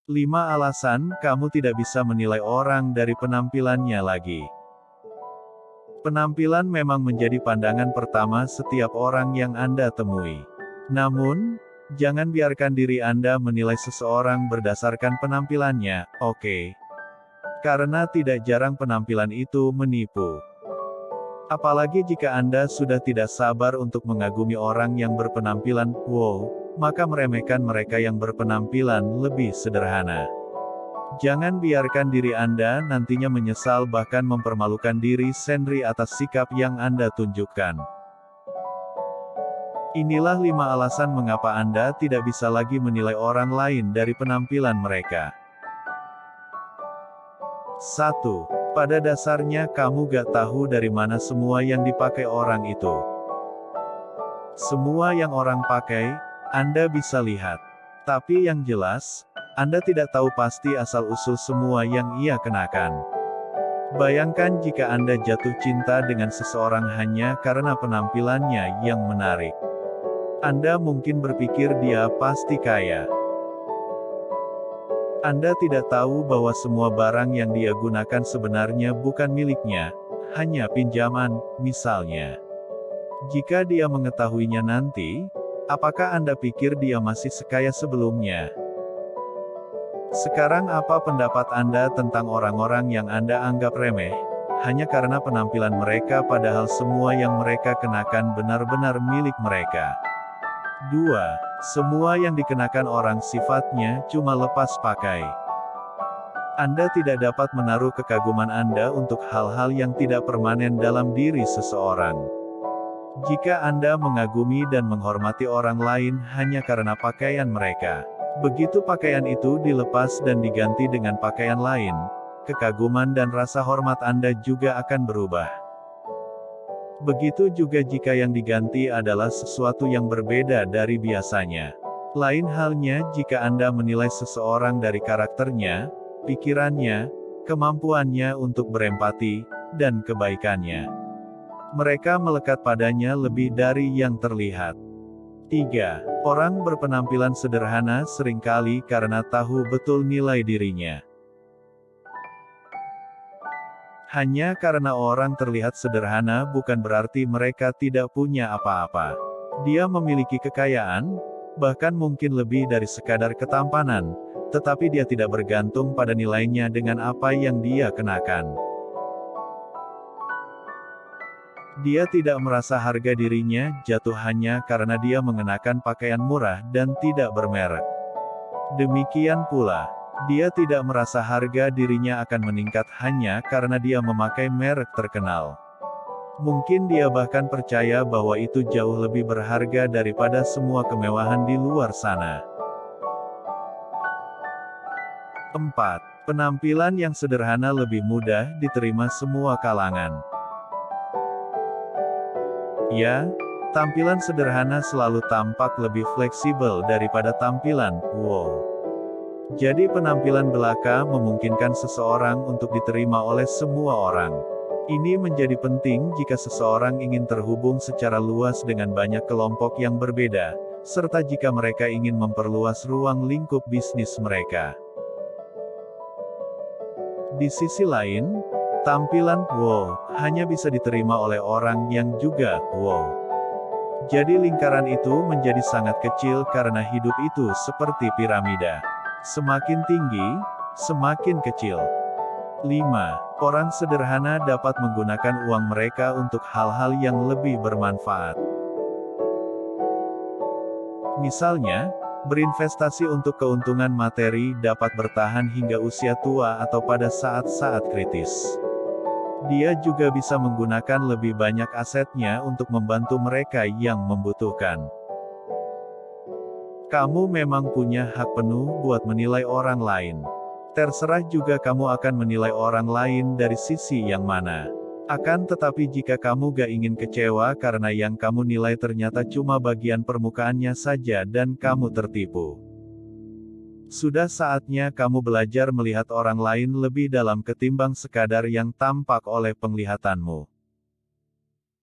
5 alasan kamu tidak bisa menilai orang dari penampilannya lagi. Penampilan memang menjadi pandangan pertama setiap orang yang Anda temui. Namun, jangan biarkan diri Anda menilai seseorang berdasarkan penampilannya, oke? Karena tidak jarang penampilan itu menipu. Apalagi jika Anda sudah tidak sabar untuk mengagumi orang yang berpenampilan wow, maka meremehkan mereka yang berpenampilan lebih sederhana. Jangan biarkan diri Anda nantinya menyesal bahkan mempermalukan diri sendiri atas sikap yang Anda tunjukkan. Inilah 5 alasan mengapa Anda tidak bisa lagi menilai orang lain dari penampilan mereka. 1. Pada dasarnya kamu gak tahu dari mana semua yang dipakai orang itu. Semua yang orang pakai, Anda bisa lihat. Tapi yang jelas, Anda tidak tahu pasti asal-usul semua yang ia kenakan. Bayangkan jika Anda jatuh cinta dengan seseorang hanya karena penampilannya yang menarik. Anda mungkin berpikir dia pasti kaya. Anda tidak tahu bahwa semua barang yang dia gunakan sebenarnya bukan miliknya, hanya pinjaman, misalnya. Jika dia mengetahuinya nanti, apakah Anda pikir dia masih sekaya sebelumnya? Sekarang apa pendapat Anda tentang orang-orang yang Anda anggap remeh, hanya karena penampilan mereka padahal semua yang mereka kenakan benar-benar milik mereka? 2. Semua yang dikenakan orang sifatnya cuma lepas pakai. Anda tidak dapat menaruh kekaguman Anda untuk hal-hal yang tidak permanen dalam diri seseorang. Jika Anda mengagumi dan menghormati orang lain hanya karena pakaian mereka, begitu pakaian itu dilepas dan diganti dengan pakaian lain, kekaguman dan rasa hormat Anda juga akan berubah. Begitu juga jika yang diganti adalah sesuatu yang berbeda dari biasanya. Lain halnya jika Anda menilai seseorang dari karakternya, pikirannya, kemampuannya untuk berempati, dan kebaikannya. Mereka melekat padanya lebih dari yang terlihat. 3. Orang berpenampilan sederhana seringkali karena tahu betul nilai dirinya. Hanya karena orang terlihat sederhana bukan berarti mereka tidak punya apa-apa. Dia memiliki kekayaan, bahkan mungkin lebih dari sekadar ketampanan, tetapi dia tidak bergantung pada nilainya dengan apa yang dia kenakan. Dia tidak merasa harga dirinya jatuh hanya karena dia mengenakan pakaian murah dan tidak bermerek. Demikian pula, dia tidak merasa harga dirinya akan meningkat hanya karena dia memakai merek terkenal. Mungkin dia bahkan percaya bahwa itu jauh lebih berharga daripada semua kemewahan di luar sana. 4. Penampilan yang sederhana lebih mudah diterima semua kalangan. Ya, tampilan sederhana selalu tampak lebih fleksibel daripada tampilan wow. Jadi penampilan belaka memungkinkan seseorang untuk diterima oleh semua orang. Ini menjadi penting jika seseorang ingin terhubung secara luas dengan banyak kelompok yang berbeda, serta jika mereka ingin memperluas ruang lingkup bisnis mereka. Di sisi lain, tampilan wow hanya bisa diterima oleh orang yang juga wow. Jadi lingkaran itu menjadi sangat kecil karena hidup itu seperti piramida. Semakin tinggi, semakin kecil. 5. Orang sederhana dapat menggunakan uang mereka untuk hal-hal yang lebih bermanfaat. Misalnya, berinvestasi untuk keuntungan materi dapat bertahan hingga usia tua atau pada saat-saat kritis. Dia juga bisa menggunakan lebih banyak asetnya untuk membantu mereka yang membutuhkan. Kamu memang punya hak penuh buat menilai orang lain. Terserah juga kamu akan menilai orang lain dari sisi yang mana. Akan tetapi jika kamu gak ingin kecewa karena yang kamu nilai ternyata cuma bagian permukaannya saja dan kamu tertipu. Sudah saatnya kamu belajar melihat orang lain lebih dalam ketimbang sekadar yang tampak oleh penglihatanmu.